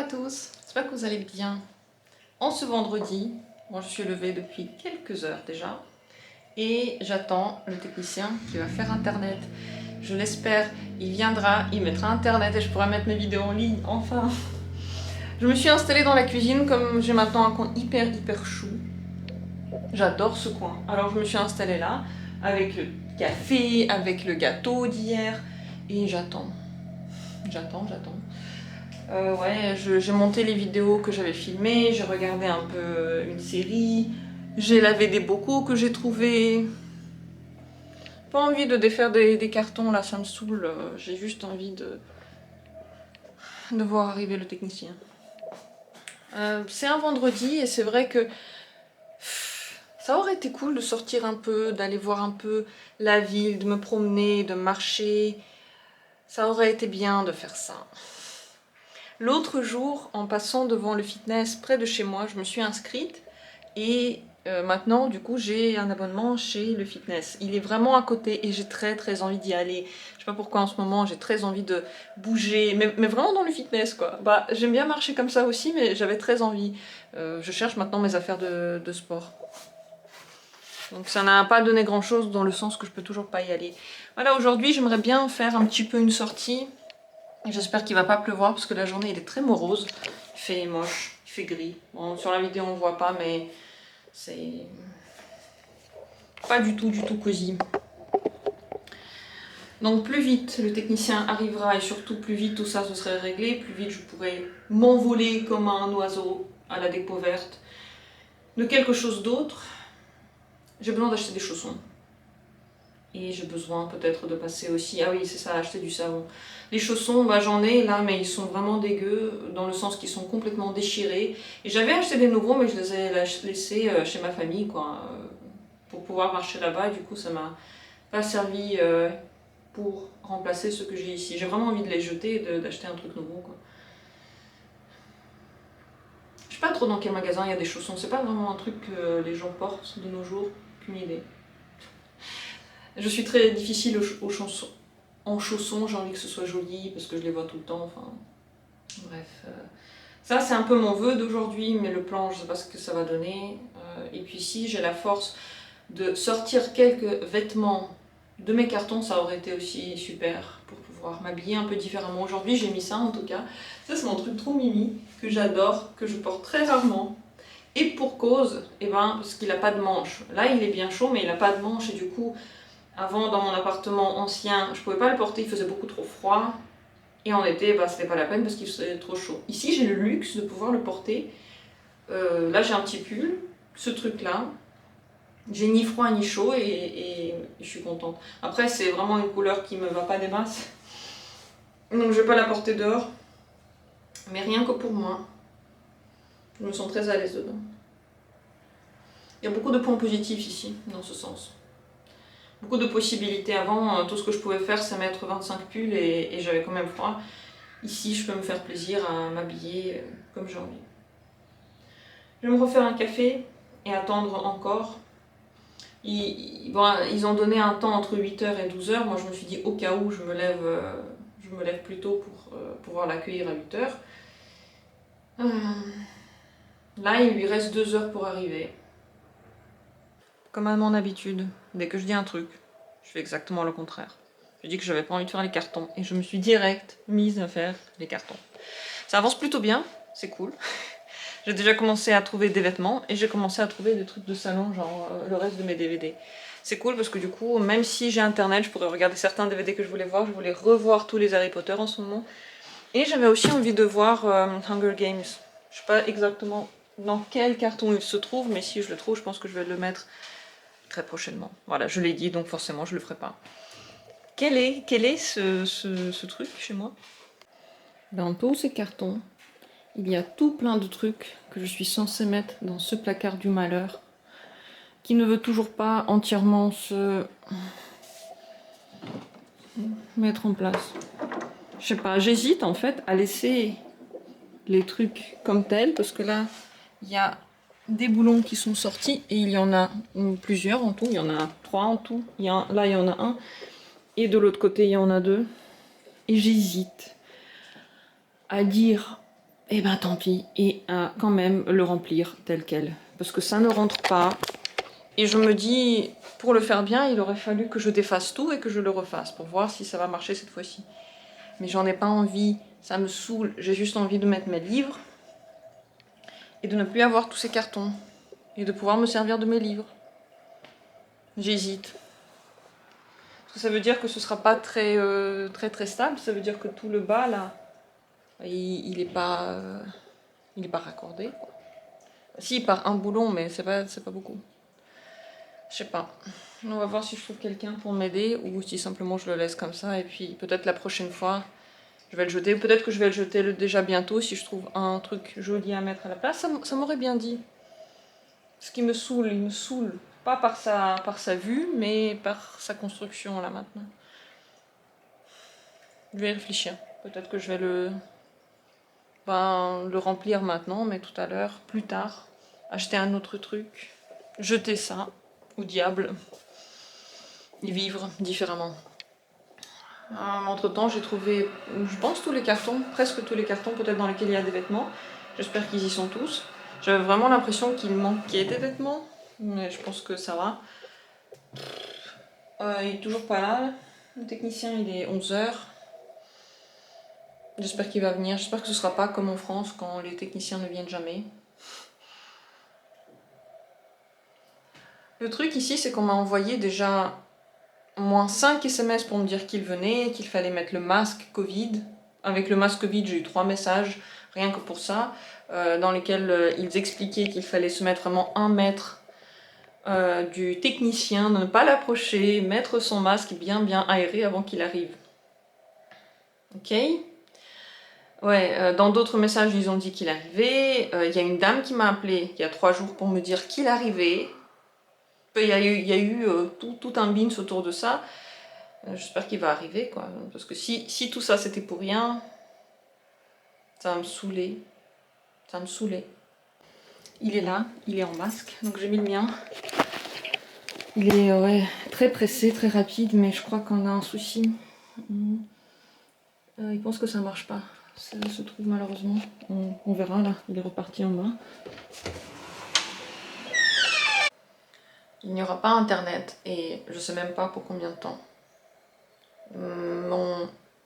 tous, j'espère que vous allez bien. En ce vendredi, moi je suis levée depuis quelques heures déjà et j'attends le technicien qui va faire internet. Je l'espère, il viendra, il mettra internet et je pourrai mettre mes vidéos en ligne, enfin. Je me suis installée dans la cuisine comme j'ai maintenant un coin hyper chou. J'adore ce coin. Alors je me suis installée là avec le café, avec le gâteau d'hier et j'attends. Ouais, j'ai monté les vidéos que j'avais filmées, j'ai regardé un peu une série, j'ai lavé des bocaux que j'ai trouvés. Pas envie de défaire des cartons là, ça me saoule, j'ai juste envie de voir arriver le technicien. C'est un vendredi et c'est vrai que ça aurait été cool de sortir un peu, d'aller voir un peu la ville, de me promener, de marcher. Ça aurait été bien de faire ça. L'autre jour, en passant devant le fitness près de chez moi, je me suis inscrite et maintenant, du coup, j'ai un abonnement chez le fitness. Il est vraiment à côté et j'ai très envie d'y aller. Je sais pas pourquoi en ce moment, j'ai très envie de bouger, mais vraiment dans le fitness, quoi. Bah, j'aime bien marcher comme ça aussi, mais j'avais très envie. Je cherche maintenant mes affaires de sport. Donc ça n'a pas donné grand-chose dans le sens que je peux toujours pas y aller. Voilà, aujourd'hui, j'aimerais bien faire un petit peu une sortie. J'espère qu'il va pas pleuvoir parce que la journée elle est très morose. Il fait moche, il fait gris. Bon, sur la vidéo on voit pas mais c'est pas du tout cosy. Donc plus vite le technicien arrivera et surtout plus vite tout ça se serait réglé, plus vite je pourrais m'envoler comme un oiseau à la découverte de quelque chose d'autre. J'ai besoin d'acheter des chaussons. Et j'ai besoin peut-être de passer aussi, ah oui c'est ça, acheter du savon. Les chaussons, bah, j'en ai là, mais ils sont vraiment dégueux, dans le sens qu'ils sont complètement déchirés. Et j'avais acheté des nouveaux, mais je les ai laissés chez ma famille, quoi, pour pouvoir marcher là-bas. Et du coup, ça m'a pas servi pour remplacer ceux que j'ai ici. J'ai vraiment envie de les jeter et d'acheter un truc nouveau, quoi. Je sais pas trop dans quel magasin il y a des chaussons, c'est pas vraiment un truc que les gens portent de nos jours, aucune idée. Je suis très difficile en chaussons, j'ai envie que ce soit joli parce que je les vois tout le temps, enfin bref. Ça c'est un peu mon vœu d'aujourd'hui, mais le plan je sais pas ce que ça va donner. Et puis si j'ai la force de sortir quelques vêtements de mes cartons, ça aurait été aussi super pour pouvoir m'habiller un peu différemment. Aujourd'hui j'ai mis ça en tout cas. Ça c'est mon truc trop mimi, que j'adore, que je porte très rarement. Et pour cause, eh ben, parce qu'il n'a pas de manche. Là il est bien chaud mais il n'a pas de manche et du coup... Avant, dans mon appartement ancien, je pouvais pas le porter, il faisait beaucoup trop froid. Et en été, bah, c'était pas la peine parce qu'il faisait trop chaud. Ici, j'ai le luxe de pouvoir le porter. Là, j'ai un petit pull, ce truc-là. J'ai ni froid ni chaud et je suis contente. Après, c'est vraiment une couleur qui me va pas des masses. Donc, je vais pas la porter dehors. Mais rien que pour moi. Je me sens très à l'aise dedans. Il y a beaucoup de points positifs ici, dans ce sens. Beaucoup de possibilités. Avant, tout ce que je pouvais faire, c'est mettre 25 pulls et j'avais quand même froid. Ici, je peux me faire plaisir à m'habiller comme j'ai envie. Je vais me refaire un café et attendre encore. Ils ont donné un temps entre 8h et 12h. Moi, je me suis dit, au cas où, je me lève plus tôt pour pouvoir l'accueillir à 8h. Là, il lui reste 2 heures pour arriver. Comme à mon habitude, dès que je dis un truc, je fais exactement le contraire. Je dis que j'avais pas envie de faire les cartons et je me suis direct mise à faire les cartons. Ça avance plutôt bien, c'est cool. J'ai déjà commencé à trouver des vêtements et j'ai commencé à trouver des trucs de salon, genre le reste de mes DVD. C'est cool parce que du coup, même si j'ai internet, je pourrais regarder certains DVD que je voulais voir. Je voulais revoir tous les Harry Potter en ce moment. Et j'avais aussi envie de voir Hunger Games. Je sais pas exactement dans quel carton il se trouve, mais si je le trouve, je pense que je vais le mettre très prochainement. Voilà, je l'ai dit, donc forcément je le ferai pas. Quel est ce truc chez moi? Dans tous ces cartons, il y a tout plein de trucs que je suis censée mettre dans ce placard du malheur, qui ne veut toujours pas entièrement se mettre en place. Je sais pas, j'hésite en fait à laisser les trucs comme tels, parce que là, il y a des boulons qui sont sortis, et il y en a plusieurs en tout, il y en a 3 en tout, là il y en a un, et de l'autre côté il y en a 2, et j'hésite à dire et ben tant pis, et quand même le remplir tel quel. Parce que ça ne rentre pas. Et je me dis, pour le faire bien, il aurait fallu que je défasse tout et que je le refasse, pour voir si ça va marcher cette fois-ci. Mais j'en ai pas envie, ça me saoule, j'ai juste envie de mettre mes livres, et de ne plus avoir tous ces cartons, et de pouvoir me servir de mes livres. J'hésite. Parce que ça veut dire que ce sera pas très stable, ça veut dire que tout le bas, là, il est pas raccordé. Si, par un boulon, mais c'est pas beaucoup. Je sais pas. On va voir si je trouve quelqu'un pour m'aider ou si simplement je le laisse comme ça. Et puis peut-être la prochaine fois, je vais le jeter. Peut-être que je vais le jeter déjà bientôt si je trouve un truc joli à mettre à la place. Ça m'aurait bien dit. Ce qui me saoule, il me saoule. Pas par sa vue, mais par sa construction là maintenant. Je vais y réfléchir. Peut-être que je vais le remplir maintenant, mais tout à l'heure, plus tard, acheter un autre truc, jeter ça au diable et vivre différemment. Entre temps, j'ai trouvé, je pense, tous les cartons, presque tous les cartons, peut-être dans lesquels il y a des vêtements. J'espère qu'ils y sont tous. J'avais vraiment l'impression qu'il manquait des vêtements, mais je pense que ça va. Il est toujours pas là. Le technicien, il est 11h. J'espère qu'il va venir. J'espère que ce sera pas comme en France quand les techniciens ne viennent jamais. Le truc ici, c'est qu'on m'a envoyé déjà moins 5 SMS pour me dire qu'il venait, qu'il fallait mettre le masque Covid. Avec le masque Covid, j'ai eu 3 messages, rien que pour ça, dans lesquels ils expliquaient qu'il fallait se mettre vraiment 1 mètre du technicien, ne pas l'approcher, mettre son masque bien aéré avant qu'il arrive. Ok. Ouais, dans d'autres messages, ils ont dit qu'il arrivait. Il y a une dame qui m'a appelé il y a 3 jours pour me dire qu'il arrivait. Il y a eu tout un bins autour de ça. J'espère qu'il va arriver, quoi. Parce que si tout ça c'était pour rien, ça va me saouler. Ça va me saouler. Il est là, il est en masque, donc j'ai mis le mien. Il est très pressé, très rapide, mais je crois qu'on a un souci. Il pense que ça marche pas. Ça se trouve malheureusement. On verra là, il est reparti en bas. Il n'y aura pas internet et je sais même pas pour combien de temps.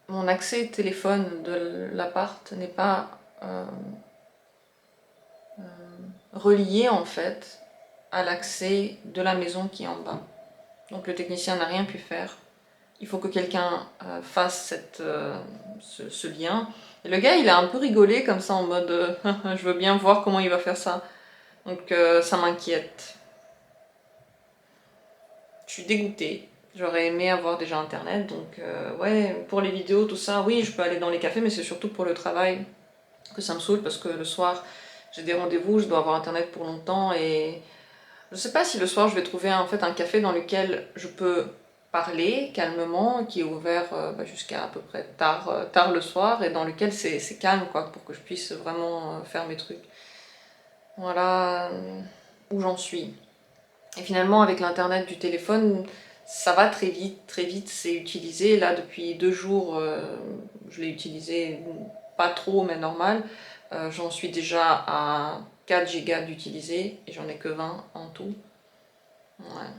Mon accès téléphone de l'appart n'est pas relié en fait à l'accès de la maison qui est en bas. Donc le technicien n'a rien pu faire. Il faut que quelqu'un fasse ce lien. Et le gars, il a un peu rigolé comme ça en mode je veux bien voir comment il va faire ça. Donc ça m'inquiète. Je suis dégoûtée. J'aurais aimé avoir déjà internet. Donc ouais, pour les vidéos, tout ça, oui, je peux aller dans les cafés, mais c'est surtout pour le travail que ça me saoule parce que le soir, j'ai des rendez-vous, je dois avoir internet pour longtemps et je sais pas si le soir je vais trouver en fait un café dans lequel je peux parler calmement, qui est ouvert jusqu'à à peu près tard le soir et dans lequel c'est calme quoi, pour que je puisse vraiment faire mes trucs. Voilà où j'en suis. Et finalement avec l'internet du téléphone, ça va très vite c'est utilisé. Là depuis 2 jours, je l'ai utilisé pas trop mais normal. J'en suis déjà à 4 gigas d'utilisé et j'en ai que 20 en tout. Ouais.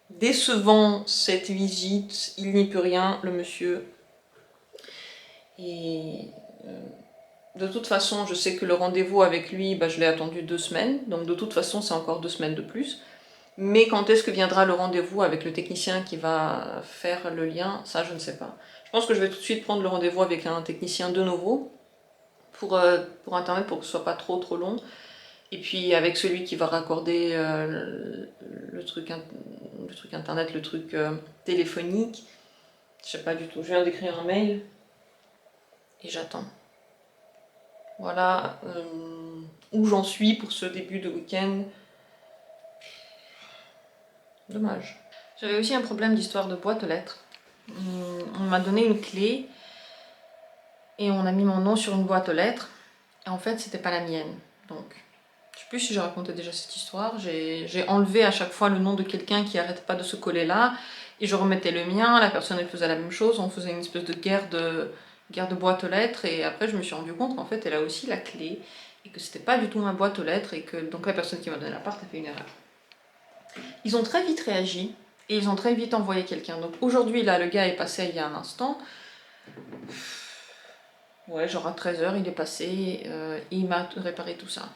Décevant cette visite, il n'y peut rien, le monsieur. Et de toute façon, je sais que le rendez-vous avec lui, je l'ai attendu 2 semaines, donc de toute façon, c'est encore 2 semaines de plus. Mais quand est-ce que viendra le rendez-vous avec le technicien qui va faire le lien, ça je ne sais pas. Je pense que je vais tout de suite prendre le rendez-vous avec un technicien de nouveau pour internet pour que ce soit pas trop long. Et puis avec celui qui va raccorder le truc internet, le truc téléphonique, je sais pas du tout. Je viens d'écrire un mail et j'attends. Voilà où j'en suis pour ce début de week-end. Dommage. J'avais aussi un problème d'histoire de boîte aux lettres. On m'a donné une clé et on a mis mon nom sur une boîte aux lettres. Et en fait, c'était pas la mienne. Donc, je sais plus si j'ai raconté déjà cette histoire. J'ai enlevé à chaque fois le nom de quelqu'un qui arrêtait pas de se coller là. Et je remettais le mien. La personne, elle faisait la même chose. On faisait une espèce de guerre garde-boîte aux lettres, et après je me suis rendu compte qu'en fait elle a aussi la clé, et que c'était pas du tout ma boîte aux lettres, et que donc la personne qui m'a donné l'appart a fait une erreur. Ils ont très vite réagi, et ils ont très vite envoyé quelqu'un. Donc aujourd'hui, là, le gars est passé il y a un instant. Ouais, genre à 13h, il est passé, et il m'a réparé tout ça.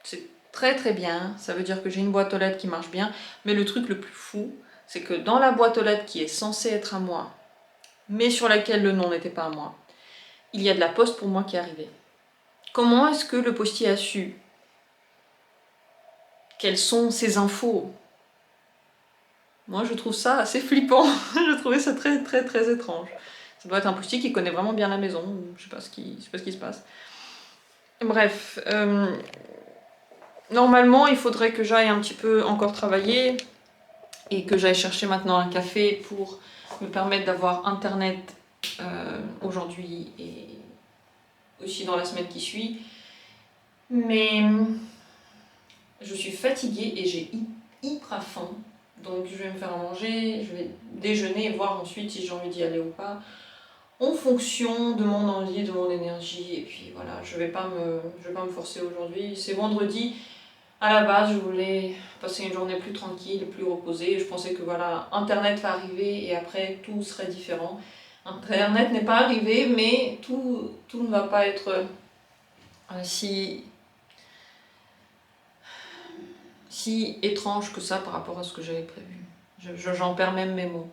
C'est très très bien, ça veut dire que j'ai une boîte aux lettres qui marche bien, mais le truc le plus fou, c'est que dans la boîte aux lettres qui est censée être à moi, mais sur laquelle le nom n'était pas à moi, il y a de la poste pour moi qui est arrivée. Comment est-ce que le postier a su? Quelles sont ces infos? Moi, je trouve ça assez flippant. Je trouvais ça très très très étrange. Ça doit être un postier qui connaît vraiment bien la maison, ou je sais pas ce qui se passe. Bref, normalement, il faudrait que j'aille un petit peu encore travailler et que j'aille chercher maintenant un café pour me permettre d'avoir internet aujourd'hui et aussi dans la semaine qui suit. Mais je suis fatiguée et j'ai hyper faim. Donc je vais me faire à manger, je vais déjeuner et voir ensuite si j'ai envie d'y aller ou pas. En fonction de mon envie, de mon énergie. Et puis voilà, je vais pas me forcer aujourd'hui. C'est vendredi. À la base, je voulais passer une journée plus tranquille, plus reposée. Je pensais que voilà, Internet va arriver et après tout serait différent. Internet n'est pas arrivé, mais tout ne va pas être si étrange que ça par rapport à ce que j'avais prévu. J'en perds même mes mots.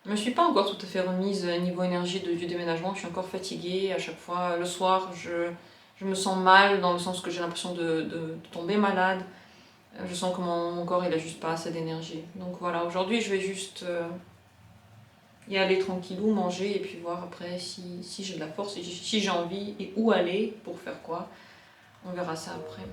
Je me suis pas encore tout à fait remise niveau énergie du déménagement, je suis encore fatiguée. À chaque fois, le soir, je me sens mal dans le sens que j'ai l'impression de tomber malade. Je sens que mon corps il a juste pas assez d'énergie. Donc voilà, aujourd'hui je vais juste y aller tranquillou, manger et puis voir après si j'ai de la force, si j'ai envie et où aller pour faire quoi. On verra ça après.